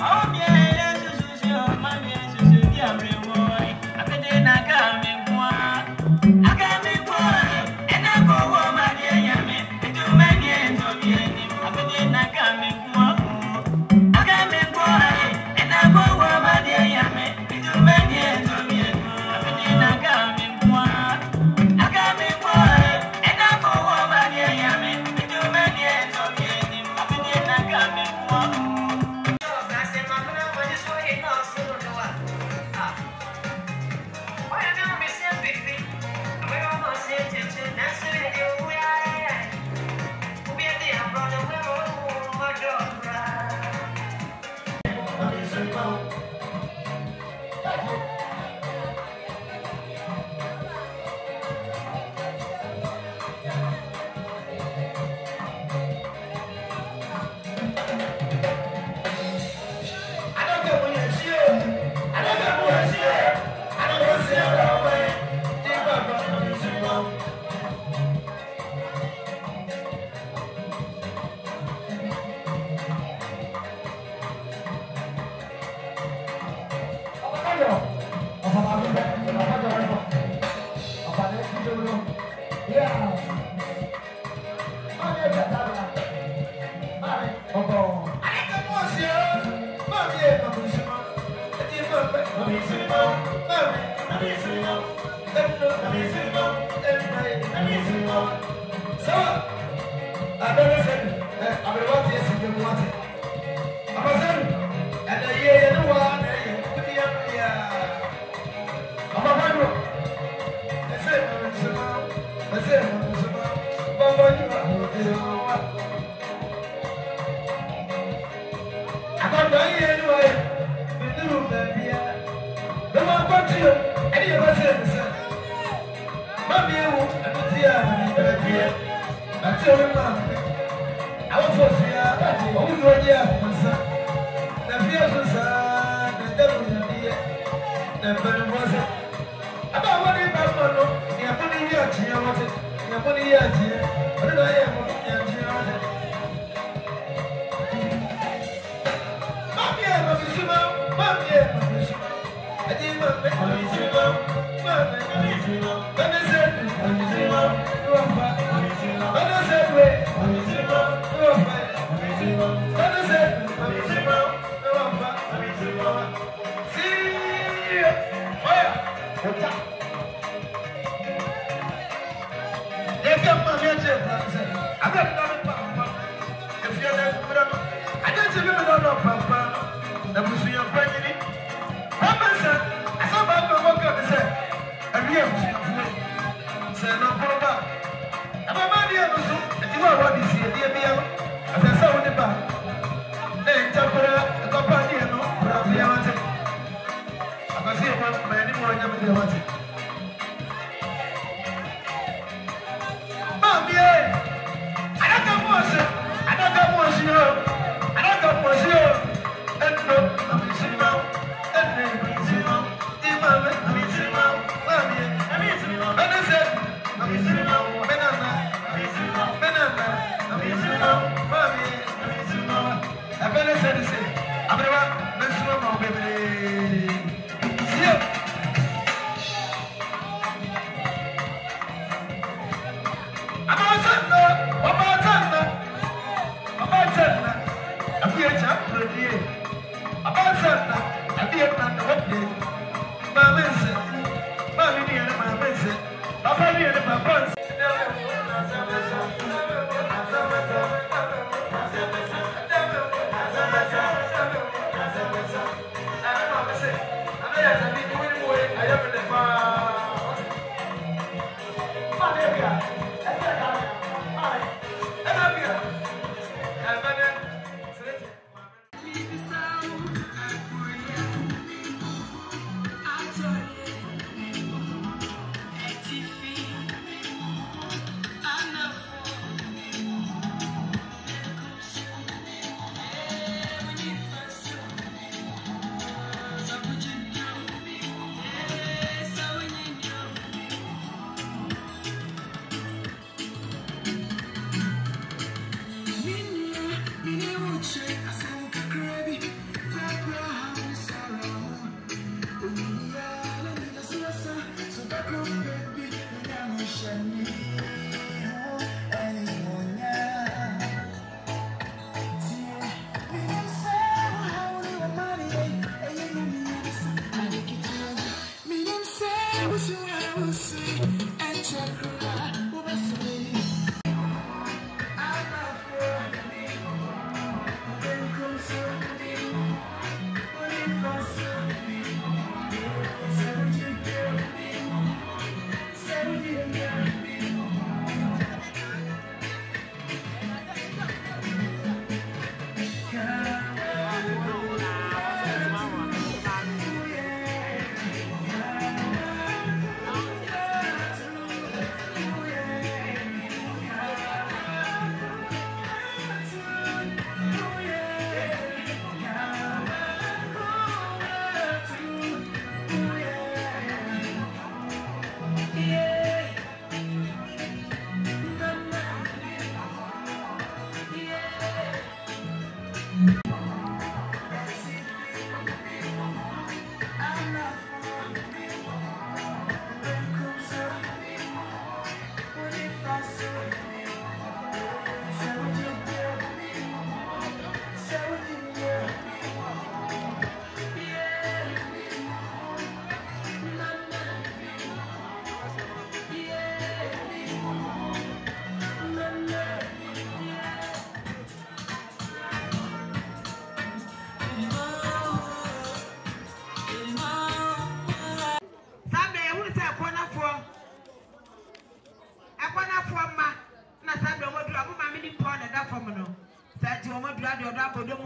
Oh, yeah.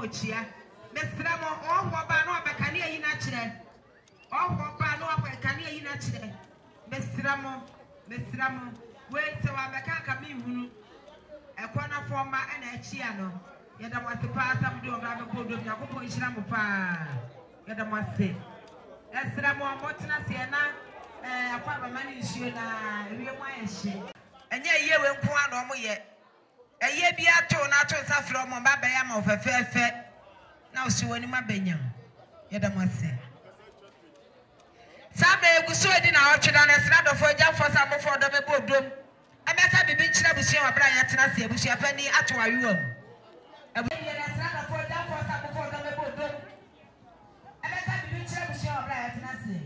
chia. Mesramo oh ba no abekani ayi na kire. Oh ba no abekani ayi na kire. Mesramo we se wa beka ka mi hunu. Ekwana forma na achia no. Yeda mo ase pa asam de obra be bodom yakopon hira mo pa. Yeda mo ase. Esramo amotena se na akwa ba mani nsuo na ewie mo ayehye. Enye ye we nko ano mo ye. Eye bi ato na ato nsafro mo ba be ya ma ofefefe. Na o si woni ma benya. Yeda mo ase. Sabe eguso edi na otweda na esrado fo agya fo samofo do be bodom. Emeka bibi nkyira busia wa bra ya tena se busia fani ato awewam. Ebu ye na esrado fo agya fo samofo do be bodom. Emeka bibi nkyira busia wa bra ya tena se.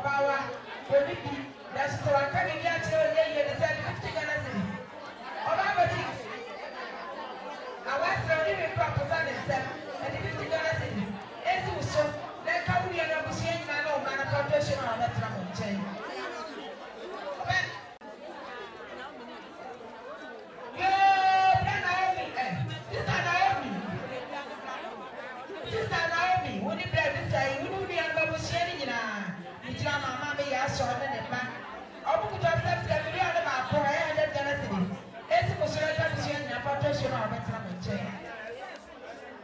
Power. ma betra mo nche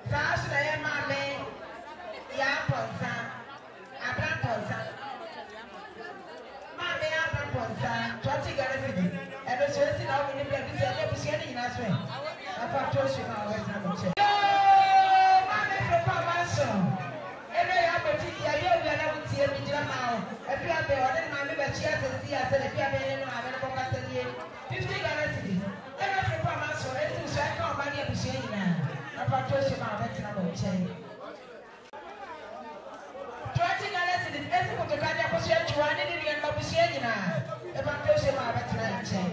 sa so na ye ma me ya ponsa abra ponsa ma me abra ponsa 20 Ghana cedis e do so si na o ni bia bi se e bi se ni nyina so e afa to so ma betra mo nche ma me fe pa ma so e no ya beti ya ye obi na buti e bi jira ma o e bia be o de ma me ba chia se si ase e bia be ni no ma me ko ka se ni 50 Ghana cedis e no fe pa ma so e si so e ka o ba ni e bi se nyina afa to so ma betra mo nche 20 Ghana cedis esi ko to ka dia ko se chwa ni ni no bi se nyina e ba to so ma betra nche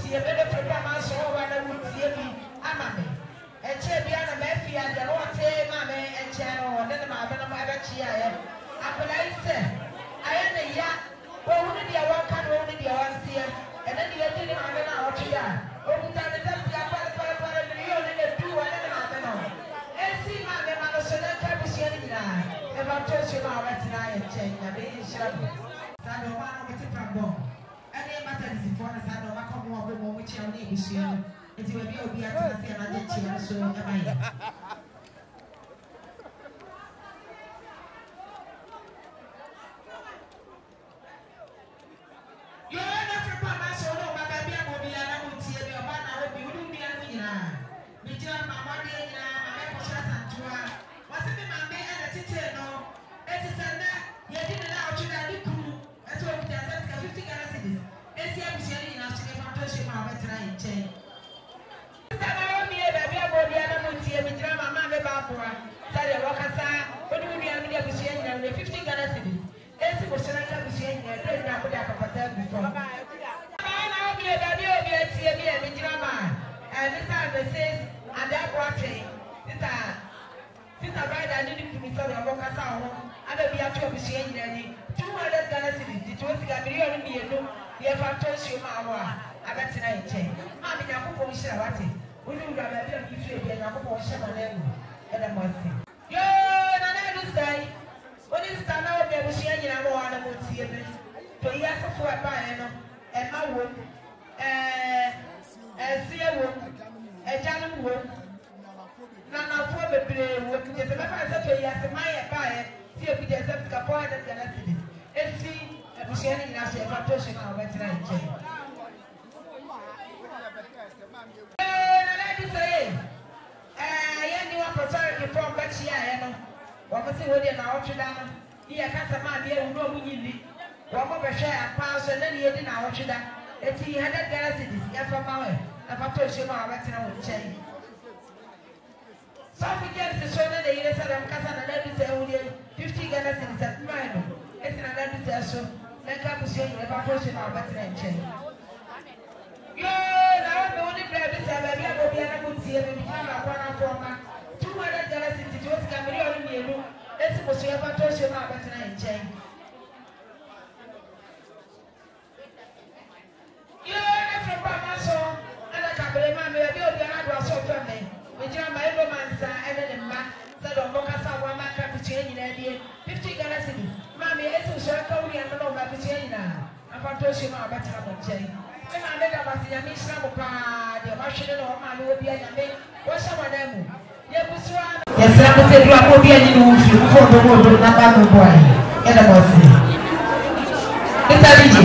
tie be de fe pa ma so wa na buti e bi amame eche bia na me fia de no te ma me eche no de ma be na ma be chi aye akola ise aye ne ya wo hu ni dia wa ka no ni dia wa sie e na dia ti ni ma be na o chi ya o ku ta ne ta bia para ni yo ne du wa ne ma be no esi ma be ma no so na ka bi sie ni na e ba to chi ma wa ti na ye che nya be shira bo sa do ma no ti pa bo ene ma ta di fo na sa do ma ko mo bo mo chi o ni bi sie eti we bi obi atena se na je chi so e ba ye yo na fe pa ma so no ba bi a mo bi ya na mo tie bi oba na we bi wu bi anu nyina bi jira ma ma de nyina ma me ko sha santua wase bi ma me e na tete no eti se na ye di na o chi da ni kuru eti o bi ta se ka 50 Ghana cedis esi a bi se ni na so ke fa to she ma ba tra yin chen Sare wakasa odi wi ya mi abusia nyina no 50 Ghana cedis esi ko sena ka abusia nyina de na ko da kapata bifo na obi e da bi obi etie bi e mi jira ma Mr. Mrs. Ada Boate Sister Bride and the Minister of Wakasa ada bi atu abusia nyina ni 200 Ghana cedis ti to siga million ni eno ye fa to shi ma wa abetina nche ma bi yakopon hira wate odi wi da ba bi afifi bi yakopon hira ma na enu eda mosi yo na na do sai oni sta na obi abusia nyina mo wa na mo tie be to iya sofo e ba ye no e ma wo sie wo e janum wo na na fo bebre wo kije se ba fa se to iya se ma ye ba ye si e kije se ka 400 Ghana cedis esi abusia nyina se e fa to shi ma wa betra nche na na do sai yani wa prosare ke from bachi ya no wa mo se wodi na otwe da no iya kasa ma de ewu no munyini wa mo behwe apa so na ne yedi na otwe da eti 100 Ghana cedis ya fa ma we na fa to she ma wa betena wo nchen so fi je se so na de yire sa dam kasa na da bi se ewu de 50 Ghana cedis at mai no eti na da bi se so na ka bu se ni fa to she ma wa betena nchen yo na we woni bre bi se ba bi obi na mo tie bi bi na kwa na forma 200 Ghana cedis to sika million ni enu esi mo so ya fa to she ma betena nchen yo na fe pa ma so ala ka bele ma me bi obi na do aso fa me me jira ma elo mansa ene ne ma sa do mo ka sa wa ma ka bi che nyina die 50 Ghana cedis ma me esi so ka wuri an no ma bi che nyina afa to she ma betena mo nchen me ma me da ba si ya mi shira mo pa de ma hwede no ma me obi anya me wo sha wa na mu ye busua yesra ko te dua ko bi anyi no fi ko do mo do na ba no boy e da mo si ita biji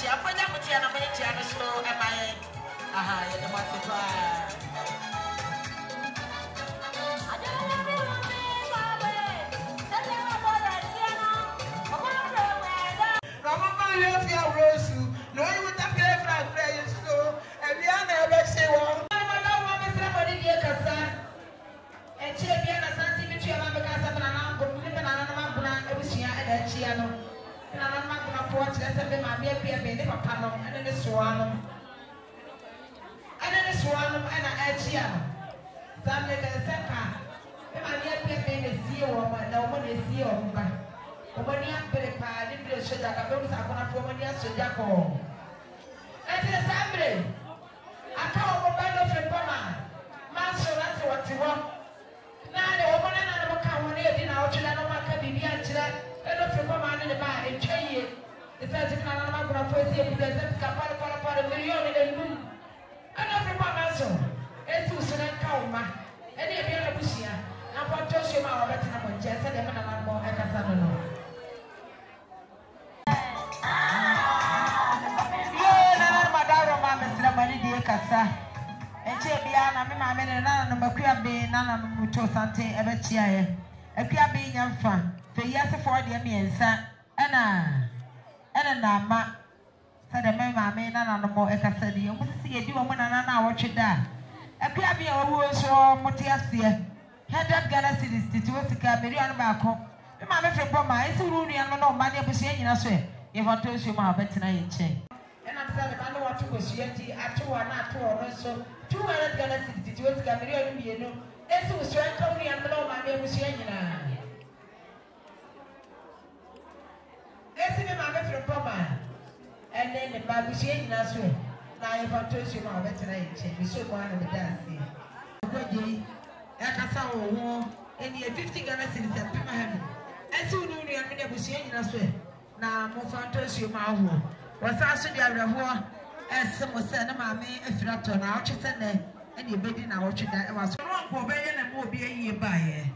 chia fanya kutia na mwenye chia no so emaye aha ye de masifa and then the baby she ain't not sweet. Now if I told you my veterinary check, we should go on the dance here. Good, I saw war, and the 50 Ghana citizens at Pima Heaven. And soon you are never seeing us sweet. Now, more fantasy, my war. Was also the other war, as some was sent my main if not on our chestnut, and you bed in our watching that was wrong for Bayan and will be a year by.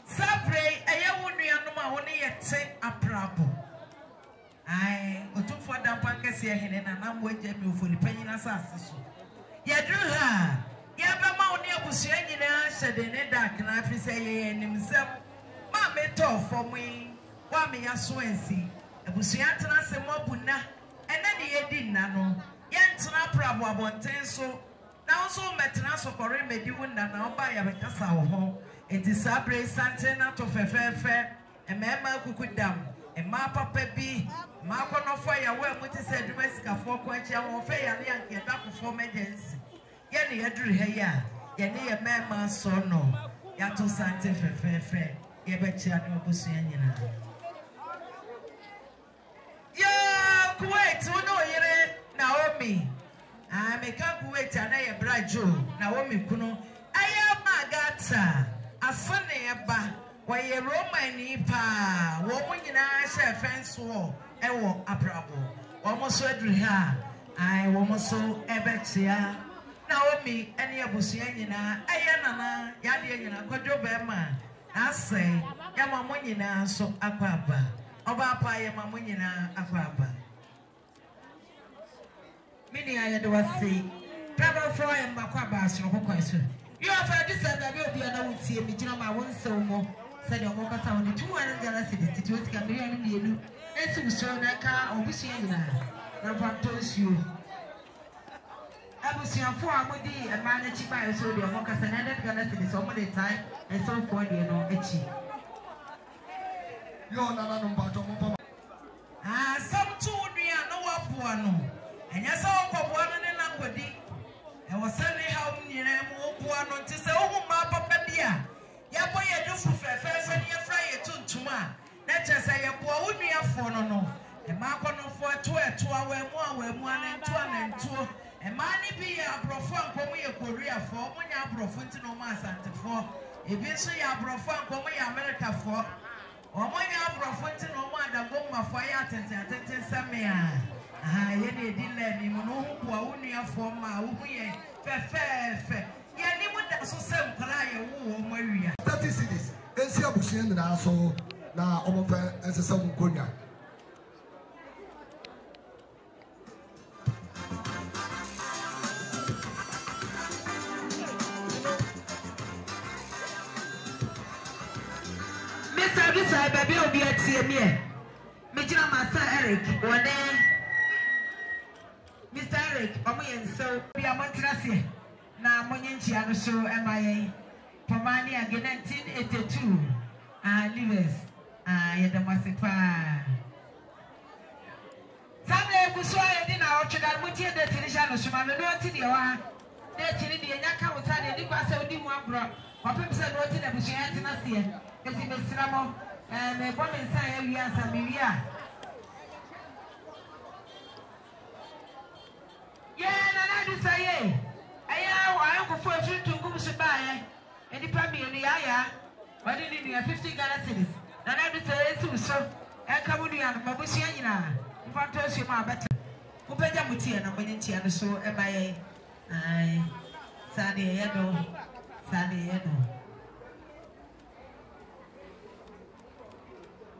Sabre, a young woman only yet say a problem. I go for the pancake here and I'm waiting for the penny assassin. Yadruha, Yabama near Busiana said in a dark and I say himself, Mamma told for me, Wami Swansea, a Busiana se mobuna, and then he didn't know. Yantana Prabo on Tenso, now so Metanaso for him, you wouldn't know by a Casa home. It is Sabre Santana to Fair, and Mamma could down, and my papa be. Marco no fire where what is said Mexico for quench your fair and young get up for emergency. Yenny a drew here, Yenny a man son no, Yato Sante fair, Yabetcha no Busiana. Yeah, Kuwait, who know ye, Naomi. I make up Kuwait and I a bride Joe, Naomi Kuno. I am Magata, a funny abba, why a Roman pa, woman in our share fence wall. Ewo aprabo almost edru ha I almost so ebetia Naomi eni abusia nyina aya nana yade nyina kwadwo be ma na say ya mamo nyina so akwaba oba pa ya mamo nyina akwaba mini aya de wasi travel for ya makwaba so kokwa so you have this that be obi na wutie mi gina ma wonso mo said your moko sound 200 Ghana cedis to what can be any Esu so na ka obusia nyina na fantosu abusia fo amodi e ma na chi ba so de mo kasa na that Ghana cedis so mo de time and so for de no echi yo na no mbato mo ah some two nua no wapo no enya so okobo no ne na kodi e wo se ne ha nyina mo opo no nti se ohu ma papa bia ya boye do fu fefe ne fra ye tuntuma na chese ye bo wunua fo no no e ma kono fo eto awamu anentu e ma ni bi ya abrofo ankomo ye Korea fo mo nya abrofo nti no ma asante fo e bi so ya abrofo ankomo ye America fo o mo nya abrofo nti no mo adagbo ma fo ya atente same a ye ne di le ni mo no hu bo wunua fo ma wo ye fefe ye ni mo da so sem kra ye wo mo awia 30 cities ensi abusia na so na omope ensesa mukonya Mr. Bisa, baby, will be at CMA. Major Master Eric, one day. Mr. Eric, and so we are Montrasi. Now, Monyanchi, and so MIA. Pomani again 1982. Livers. Yada Masipa. Sunday, Busway, dinner, or should I put here the Tirishan, Shumano, Tidia? There, the Yaka was had a Nicosa, Dimwa, Papa said, what in a Bushy Antinasian, as in the Sramo, and a woman say, we are Samiria. Yeah, I do say, I am for a trip to Gumusabai, and the Pami in the Aya, but in the 50 galaxies. And I do say, so, and Kamudian, Babusiana, if I told you my better. Upeja Mutia, and Winity, and so MIA. Aye, Sunday, Sunday,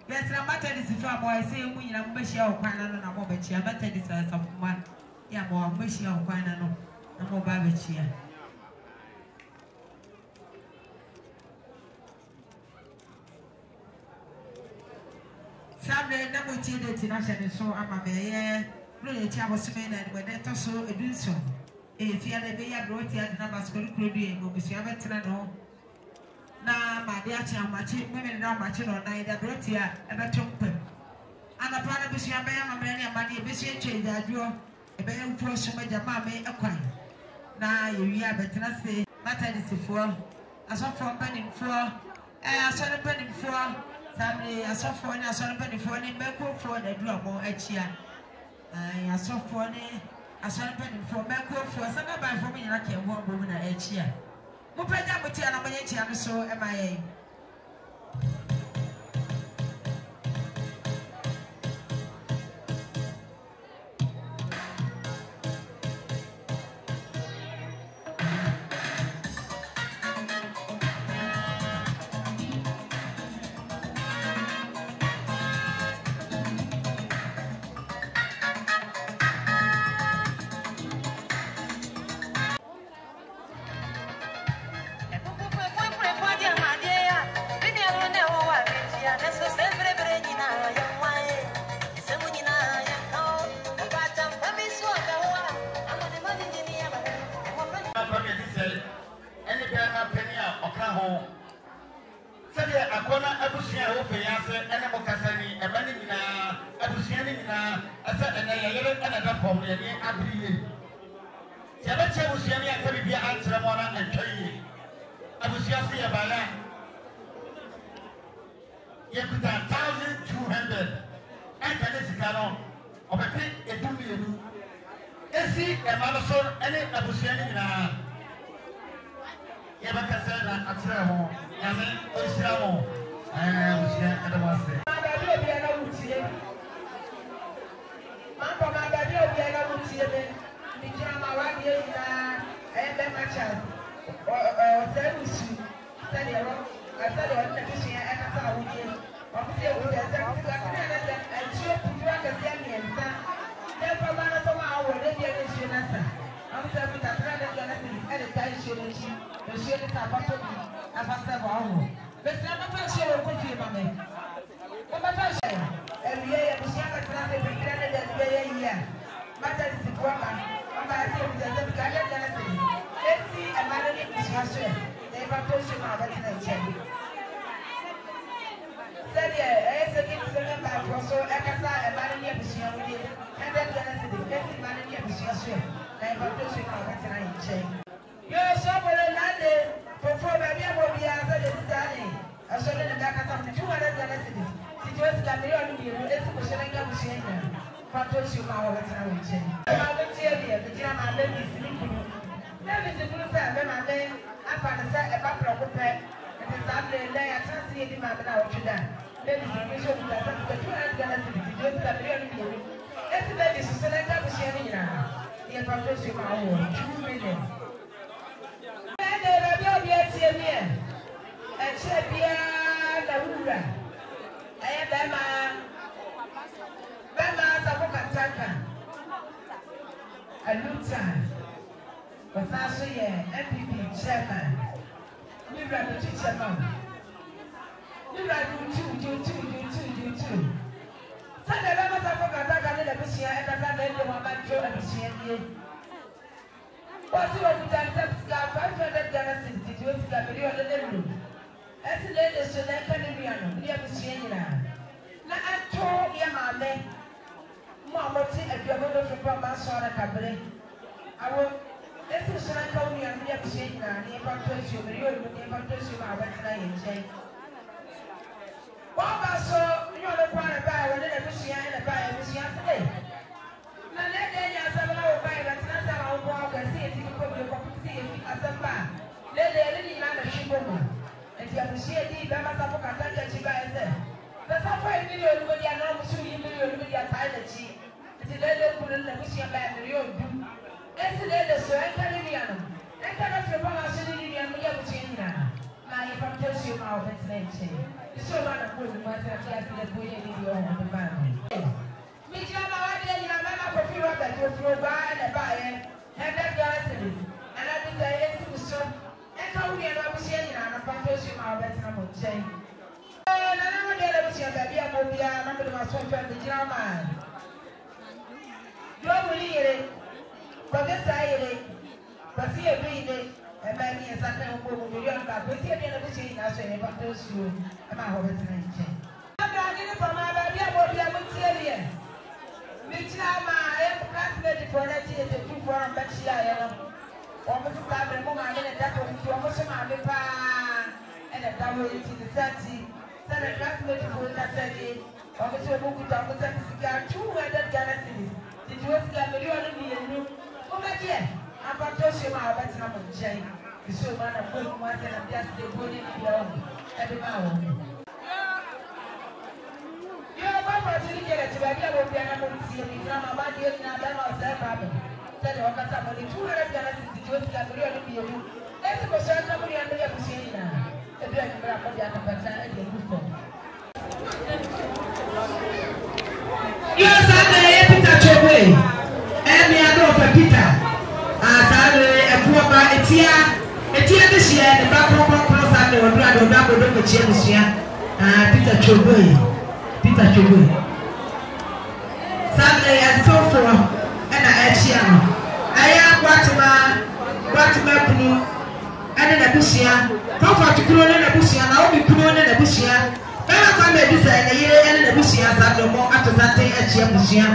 yes, I'm not this is from I say, we are Michelle Quana, and I'm over here, but this is of one. Yeah, more Michelle Quana, no more babbage here. Sunday, no more tea, the national show. I'm a bear, really, I was saying that when that also a do so. If you are a bear, brought here, the numbers could be able to have a no. Now, my dear child, my women now matching on night, I brought here a better open. And a part of the Shabam, many of my bishop change that you a bear for so much a mammy a coin. Now, you are better not say, matter is for. I saw for penny for, I saw a penny for. Family, I saw for, I saw a penny for, and back for the drop more each year. I saw for me. I saw a penny for back for some by for me, I can walk woman each year. Mupeja Mutia, and I'm so MIA. MPP chairman, Libra the chairman, Libra Sunday lama sa ko kata kan na busia e kasa na ende mama jo na busia die. Wasi wa kutanza ska 500 Ghana cedis ti o ska beri o le ndu. Esi le de so na kan ni ano, ni busia nyina. Na ato ya mame. Mo amoti aduabo do fo ma so na kabre. Awo esi so na ka uni ano ya busia nyina ni pa to esi o beri o ni pa to esi ma abatina ye nche. Baba so you the quan by when the busia and the buyer busia today. Na le de ya sa na o buy that na sa o go ga see it ko be ko see it as a ba. Le de ni na na shibo mo. E ti busia di ba ma sa ko ka ta chi ba ese. The sa fa ni le o ya na mo su yi mi le o ya ta na chi. Ti le ku na busia ba ni yo du. Ese le de so en ka ni ya no. En ka na fe ba na so ni ya mo ya busia ni na. Na ye pa to shi ma o bet na chi. So man of good master class in the boy in the man. Which I'm already in a man of a few of that will throw by and buy and that garrison. And I decided to so and how we are seeing and a plantation of that number chain. And I never get a bush that be a movie, I remember my son from the German. You will hear it, but this I it, but see a breed it. And maybe a second woman will be on back. We see a bit of a chain as a those you about over the I'm not getting from my baby. I will be able to tell you. Which now my classmate for that year to do for a bachelor. Almost a problem, woman, and a double to almost a man and a double into the 30. Then a classmate for that 30. Almost a book with almost a cigar, 200 galaxies. Did you ask a million of me? Oh, my dear. I'm about to show my better number, Jane. You show man of good ones and I'm just the body in your own. Every hour. You're about to get it to a level of piano to see me from a body and I don't know that. Said the workers are only 200 galaxies to just get really be you. Let's go, sir. Nobody under your machine now. The black crap of the Atabata and the Buffon. Yes, I'm the epitaph away. And the other of a Peter. Asale ekuoba etia this year the back cross and the brother double the chair this year Peter Choboy Sunday and so forth and I am Guatemala Punu and the Busia comfort to Kuno and the Busia now be Kuno and the Busia Bella come a design a year and the Busia that no more after that day at Chia Busia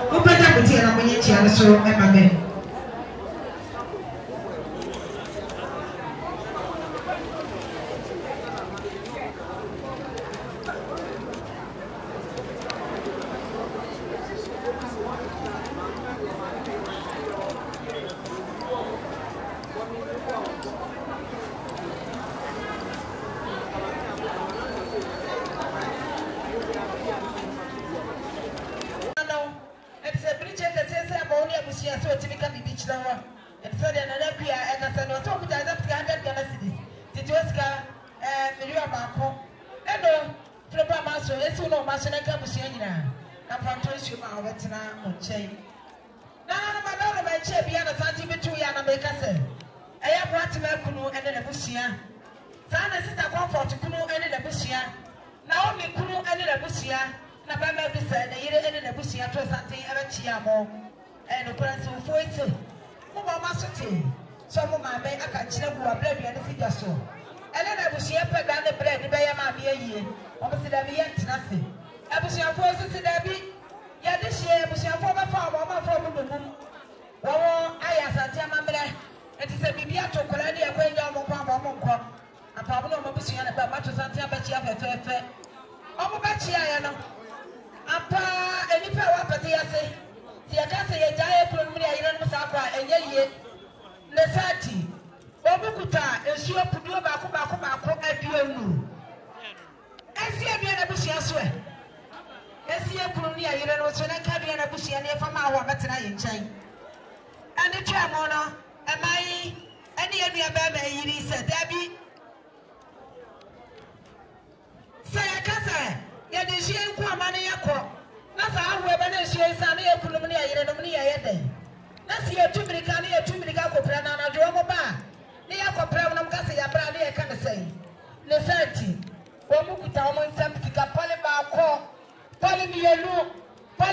who better with here and when you chair so Emma.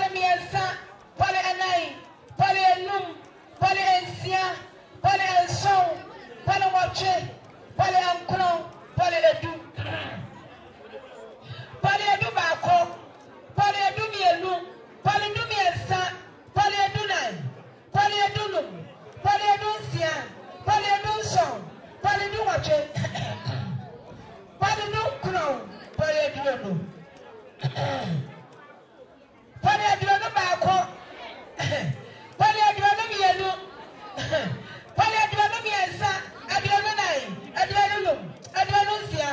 pale miensa, pale enai, pale enum, pale ensia, pale enson, pale wache, pale ankron, pale edu. Pale edu bako, pale edu mienu, pale edu miensa, pale edu nai, pale edu num, pale edu nsia, pale edu son, pale edu wache, pale edu kron, pale edu enu. Pale edu enu bako, pale edu enu mienu, pale edu enu miensa, edu enu nai, edu enu num, edu enu nsia.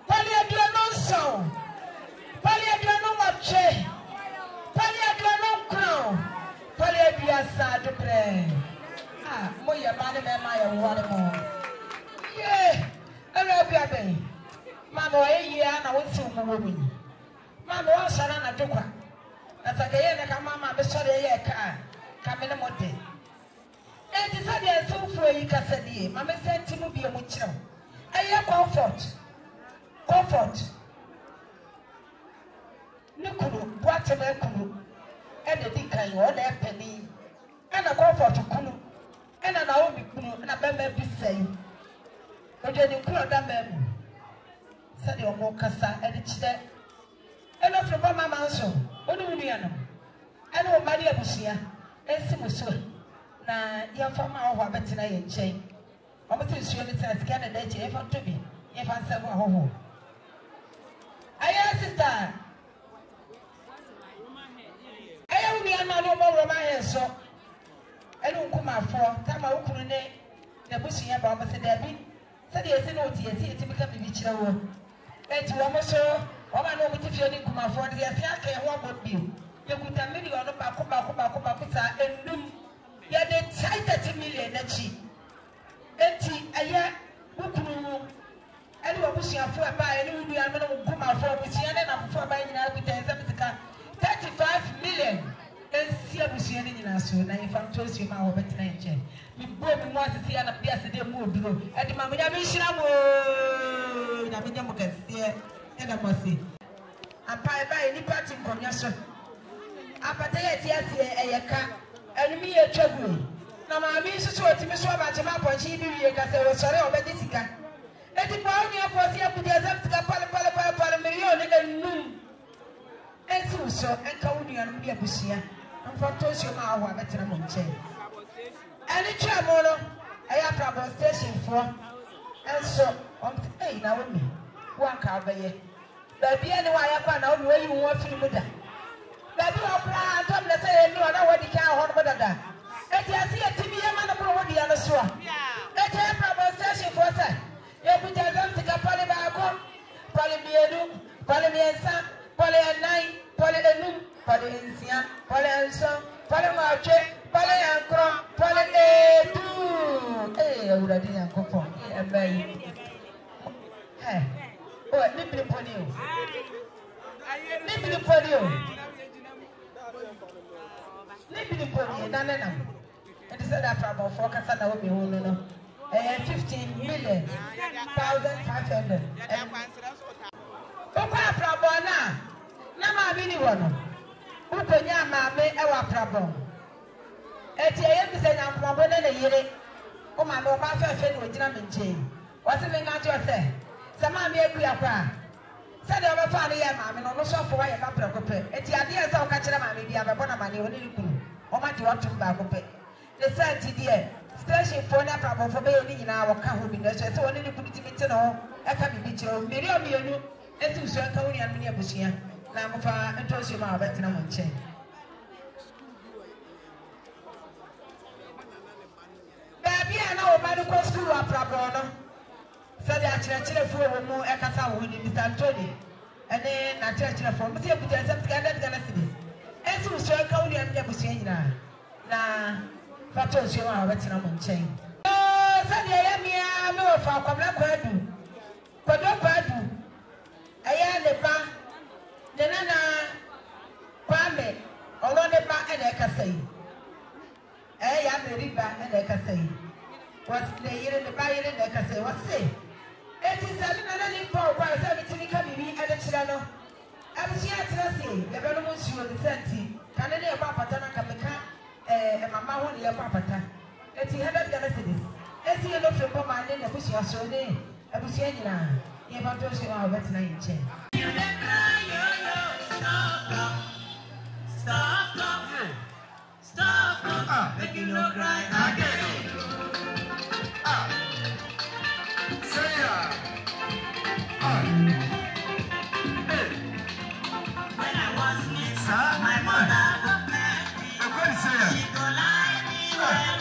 Pale edu enu son, pale edu enu wache, pale edu enu kron, pale edu asa dubre. Mo ye mane me ma ye wore mo. Yeah, ere bia ben. Mama o eya na wonsi mo wo mi. Mama o sara na dukwa. Asaka ye na ka mama be sore ye ka me ne mo de. Enti sa de so fro yi ka sadie. Mama senti mu bia mu kire. Eye comfort. Nikuru boate me kuru. E de di kan yo na epani. Ana comfort kunu. Ana na obi kunu na bembe bi sei. Oje di kuru da memu. Sadi omo kasa e di chide. Eno fro ba mama nso. Onu wunu ya no. Eno o mari abusia. Ensi muso. Na ya fama o ho abetina ye nchen. Omo ti nsuo ni tena sika na da je e fa tobi. Ye fa nsa ho ho. Aya sister. Aya uni ana no mo roma he so. Enu nkuma afo, tama ukuru ne na busuya ba mo se da bi. Sadi esi no ti esi eti bika bibi kire wo. Eti wo mo so, wo ma no mo ti fie ni nkuma afo de esi aka ho abobio. Ye kuta million ba ko sa enum. Ye de 30 million na chi. Eti aya ukuru eni wo busuya afo ba eni wudu ya no nkuma afo busuya ne na afo ba nyina kuta esa bitika 35 million. Esi abusuya ni nyina so na ifa ntosi ma wo betina nche. Mi bo mi mo asisi ya na bia se de mu oduro. E di ma me nya me hira mo. Na me nya mo kase e na mo se. Apa ba ni party nkonya so. Apata ye ti ase e yeka. Enu mi ye twagu. Na ma mi so so ti mi so ba che ma ponchi bi wie ka se wo sore obedi sika. E ti pa oni afo se akudi azam sika pale million enum. Esi so enka wonu ya no bia busia. Amfoto so ma awa betra mo nche. Any travel, I have travel station for, and so on. Hey, now with me, one car by ye. Baby, anyway, I found out where you want to do that. Baby, I'll plan to let say, no, I know what you can't hold better than. And I see a TV man abroad the other store. Let's have travel station for say. You put your them to get Polybaco, Polymiedu, Polymiensa, Polyanai, Polyanum, Polyansia, Polyanson, Polymarche. Pale ankro, pale edu. Awurade yankopon. Abai. Oh, nibiri poni o. Nibiri poni o. Nibiri poni na na. And they said that about focus na wo me hu no. 15 million 1,500. Opa prabo na ma bi ni wo no. Ukonya ma me e wa prabo. Eti eye bi se nyampombo na yire o ma no ba fefe no gina menche o se me nga jo se ma me akua kwa se de o be fa ne ye ma me no no so fo wa ye ba prekope eti ade e se o ka kire ma me bia be bona ma ne o ni kunu o ma di watum ba kope the sent die station for na prabo fo be ye ni nyina wo ka ho bi no so se o ni kunu ti meti no e ka bi kire o meri o mienu esi usu ka woni an me abusia na mo fa entosi ma obetena mo nche. Na o manu ko school wa prabo no so de akire fu wo mu e kasa wo ni Mr. Anthony ene na akire fu mu se buta sem skanda Ghana city ensu so ka wo ni am ya busu nyina na fato so ma wetina mo nchen so de ya mia me wo fa kwabla kwadu kwadu aya le ba de na kwame olo ne ba e de kasa yi ya me riba e de kasa yi was the year in the Bayern and I say, what's say? It is a little for why 17 can be at the channel. abusia atrasi ebe no mo nsuo de senti kane ne eba apata na kameka mama ho ne eba apata eti hebe Ghana cedis esi ye no frempo ma ne na abusia so ne abusia nyina ye ba to so a betina yinche Stop, make you no cry again. Say when I was little, my mother would make me. She go lie me well.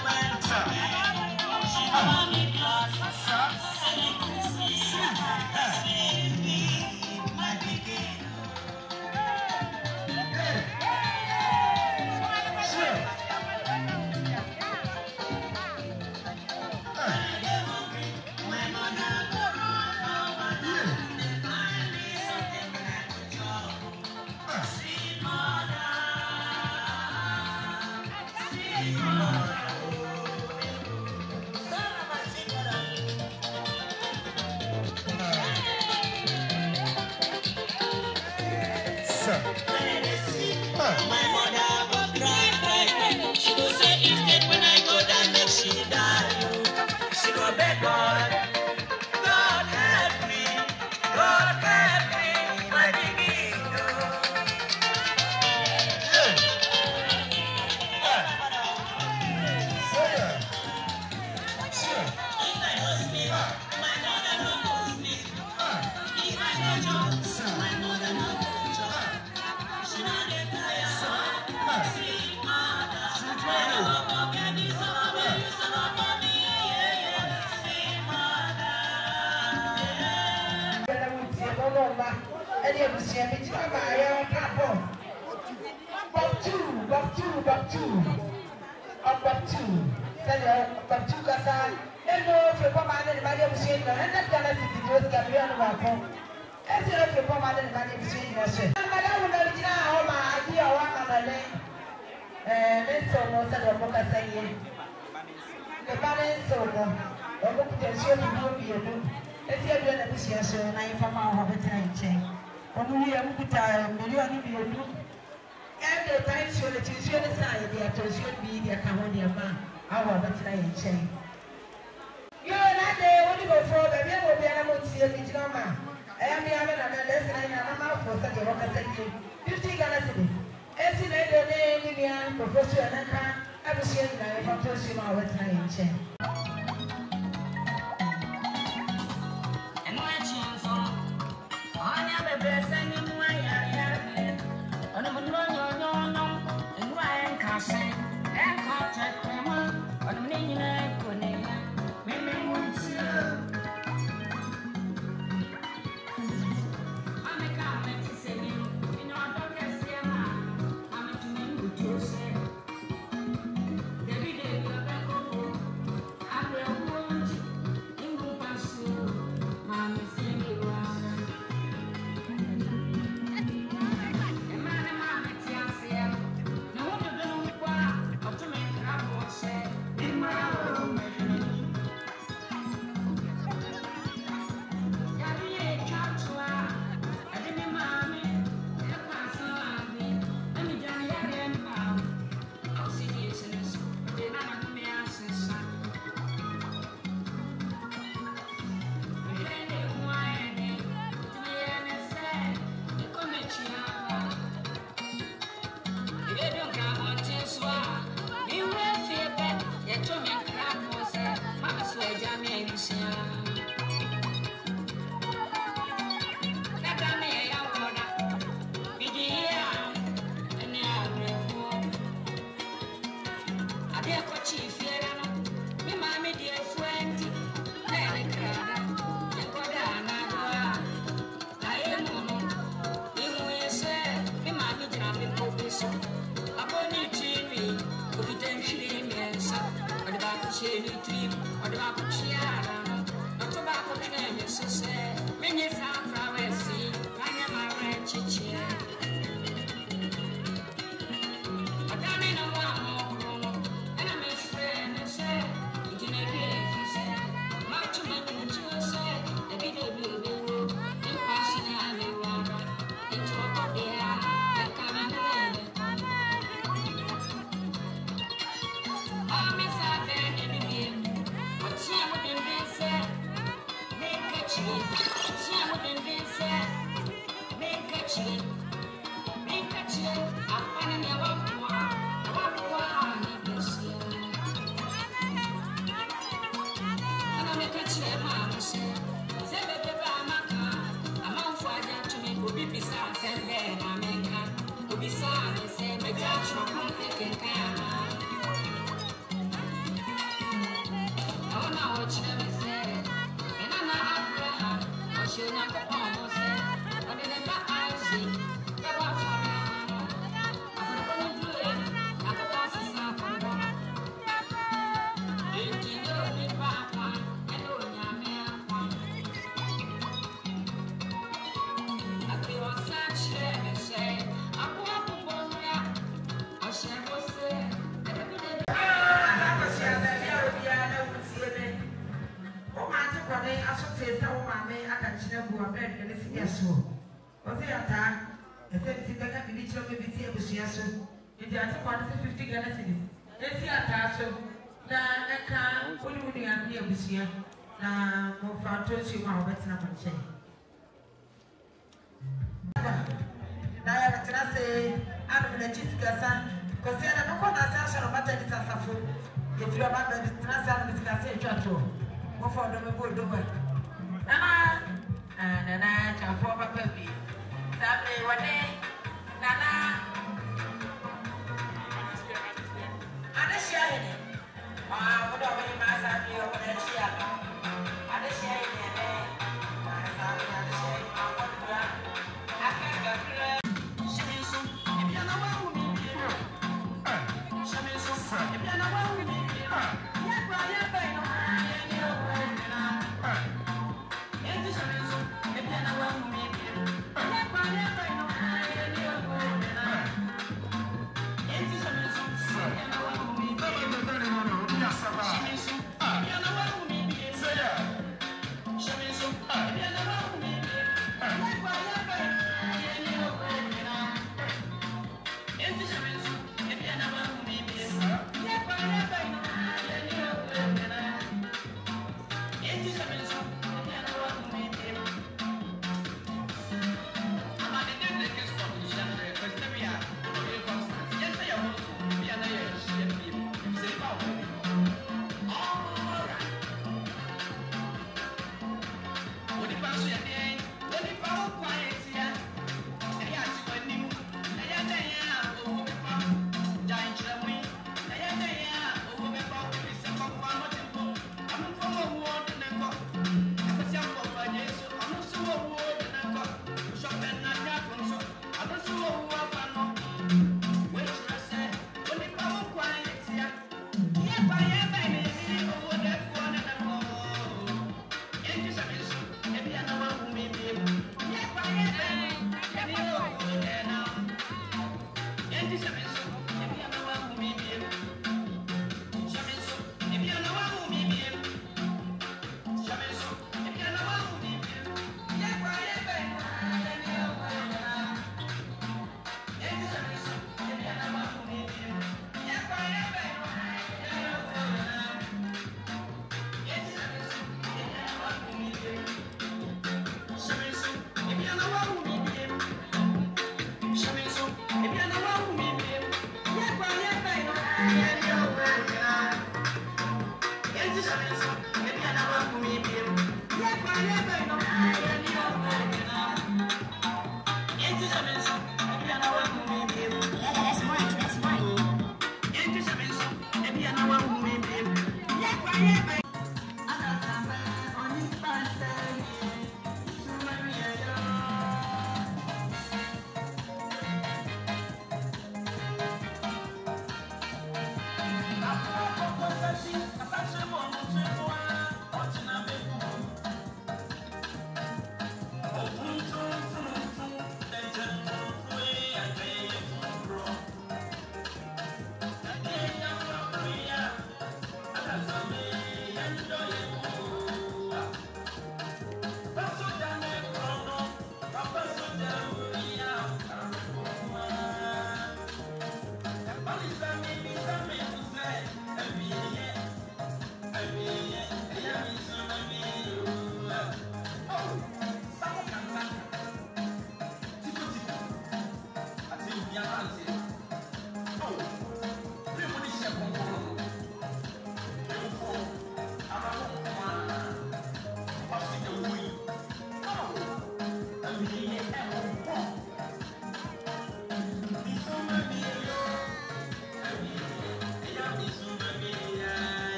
She told me close, and you could see me, my pikin. My mother would cry. She would say instead when I go down, make she die. She go beg God, God help me, my baby. If I don't sleep, my mother no go sleep. If I don't jump, my mother no go jump. She no dey tire. See mother, I no go get this over where you so mommy. See mother. ela mo tie bo no ba e de abusia mi ti ba ya ka bo Baktu saya Baktu kata elo frempo ma ne ba de abusia ni na na Ghana city just ga bi anu ba ko esi elo frempo ma ne ba de abusia ni na se mala wo na original ho ma adi o wa na le ne so no sa do ko ka sai ye ne ba ne so no o ko ku te so ni do bi edo esi edo na abusia so na ifa ma ho betra nche onu wi am kuta million bi edo every time so the tuition side they are tuition bi they ka ho dia ma awo betra nche yo na de woni go for be be mo bi na mo tie bi jina ma mi ame na na lesson na ma for sa de ro ka sai 50 Ghana cedis esi na de ne ni nia professor na ka abusia ni na ifa tuition ma betra nche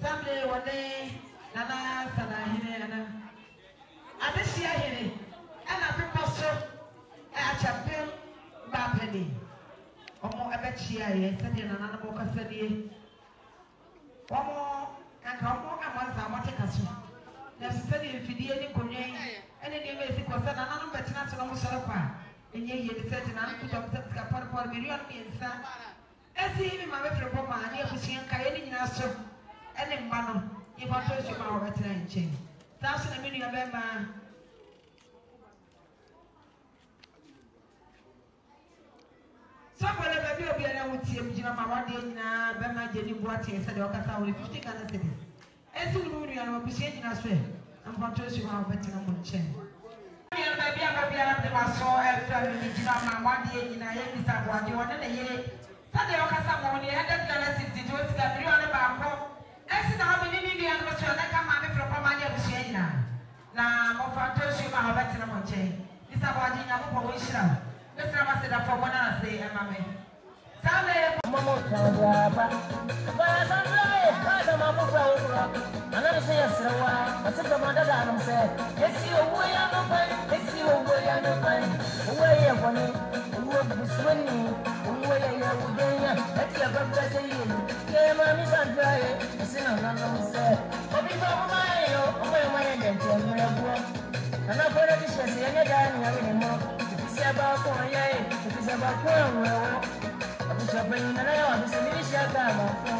Sunday one day, Nana Sana, I this year, and I prepare a champion Bapedy. Or more a bet here, said in an animal custody. One more, and come more at once. I want to take us. Necessarily, if you didn't go in, and then you may think was another better not to almost a and yet you said, and I put up that part for million inside. As even my friend Papa, and you was young Kayan in us, and then one, if I told you about a veteran chain. 1,000 million member. Somebody will be able to see my one day now, Bema Jenny Boatie said, Okasa with 50 Ghana cities. As you know, you are appreciating us well. I'm going to show you how better I'm going to change. Maybe I never saw a family, my one day in a young Sabuadi, one in a year. Sunday Okasa morning, I don't Ghana city to us, got 300 pounds. As in how many million was your neck, I'm from Pamania Siena. Now, I'm going to show you how better I'm going to change. This Sabuadi, I'm going to wish you. Let's have a set up for one and say, Mamma. Sunday, Mamma, another say yes, I said the mother down said, yes, you away on the plane, yes, you away on the plane, away upon it, who will be swimming, away a year with Dania, let your brother say, yeah, Mammy, I'm dry, I said, no, said, but before my, away my end, and I'm going to say, any dining anymore. If it's about one, if it's about one, I was a brain and I was a militia down.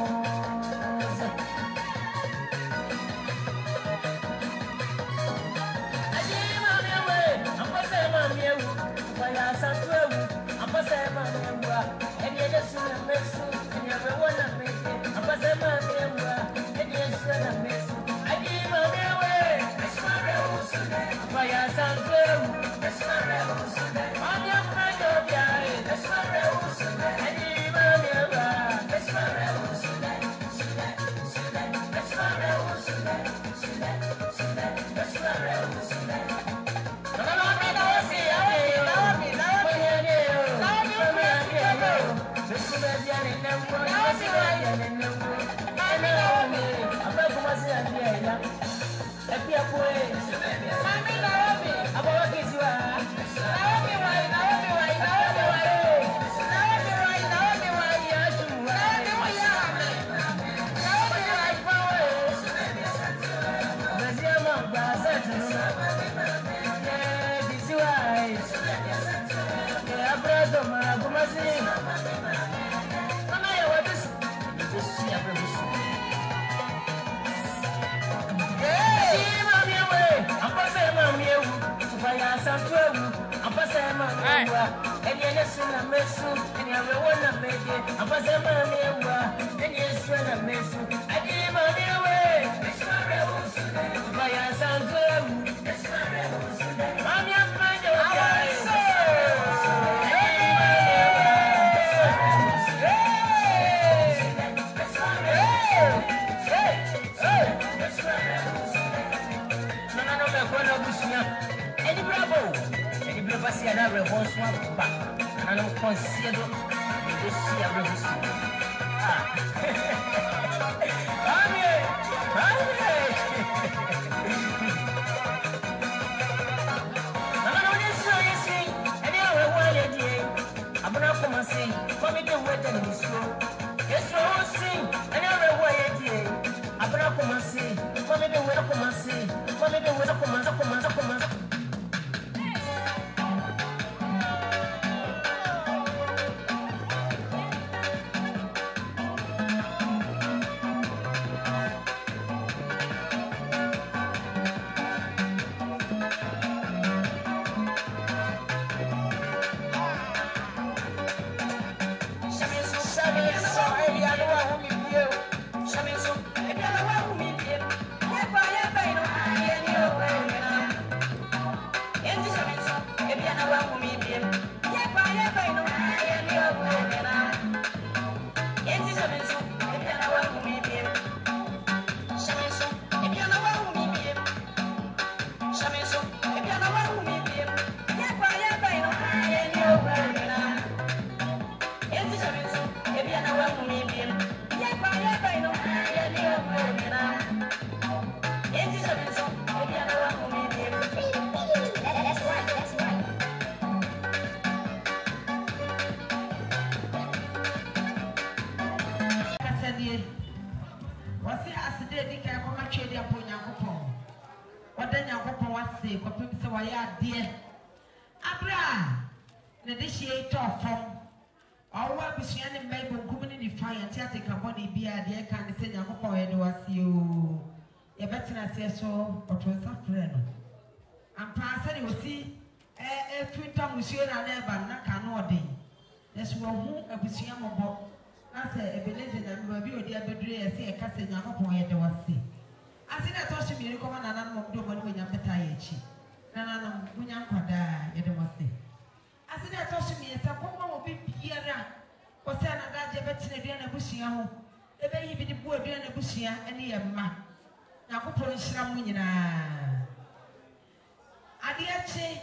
aside di ka ko ma twede apo Nyankopɔn oda Nyankopɔn wase ko pem se wa ya de abra ne de hie tofom owa bisua ne mai bonkum ne nifa ya tiate ka body bia de ka ne se Nyankopɔn ye de wase o ye betena se so otonsa frɛ no ampa se ne osi futa musuo na na ba na ka no ode yeso hu abusua mobɔ na se ebeleze na mba bi odi abedure ye se e ka se Nyankopɔn ye de wase ase na to so mi ko na na mo do mo ni nya beta ye chi na na munya nkwada ye de wase ase na to so mi se ko ma obi biara ko se na da je betene bia na busua ho ebe yi bi di bu bia na busua ene ye mma Nyankopɔn hyira mu nyina ade achi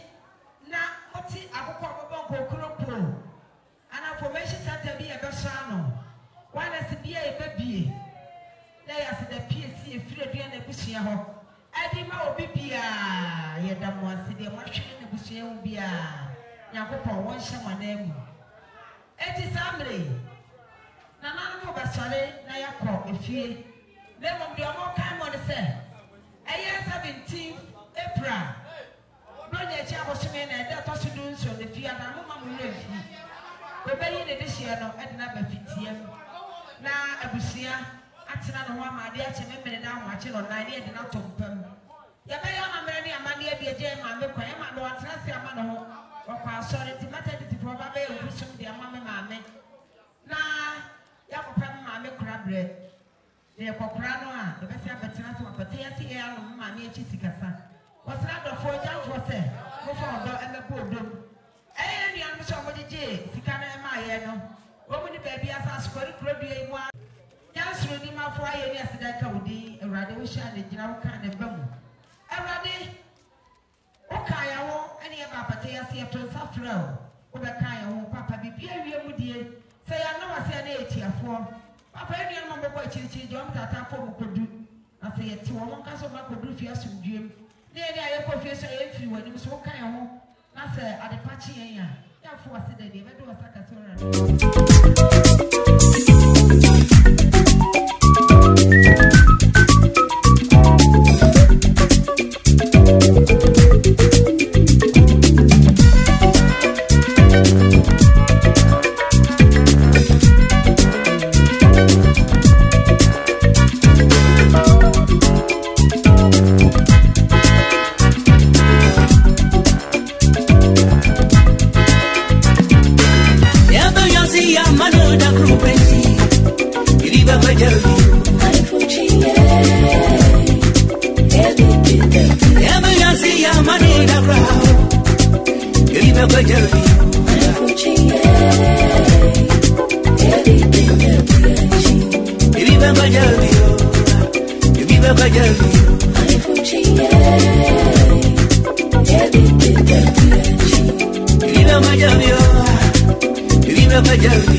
na oti akokɔ bɔbɔ nkokropo ana formation center bi e be sha no wala se bia e be bie na ya se da PSC e firi dua na busua ho adi ma obi bia ye da mo ase de mo hwe na busua ho bia Nyankopɔn won hye manamu eti samre na nanu mo basare na yakɔ efie le mo bia mo kan mo de se eye 17 April Bronya chi abosome na da to so dun so le fia na mama mo le fi obeyi ne de hie no e na ba fitiem na abusia atena no ho amade a che memene da ho ache no na ne de na tompam ya be ya ma mere ne amade a de je ma me kwa ya ma do atena se ama no ho okwa sorry ti mata de ti for ba be ofusum de ama me ma me na ya ko pam ma me kura bre de kokura no a de be se abetena so apete ya se ya no ma me echi sikasa wasra do fo jam fo se mo fo do e me bo dom e ni an so mo jeje sika na e ma ye no wo mo ni baby asa skori produe mu a yansro ni ma fo aye ni asida ka odi Ewrade wo sha ne gina wo ka ne bamu Ewrade o ka ya wo ene e ba pate ya se to safra o be ka ya wo papa bibia wie mu die se ya na wase na etiafo papa e ni no mo bo chirichiri jom tata fo mo kodu na se ye ti wo mo ka so ba kodu fi asumdiem ne aye ko fi so ye firi wani so ka ya ho na se adepachi yen ya fo wase de be do wasaka so ra Viva Majalio,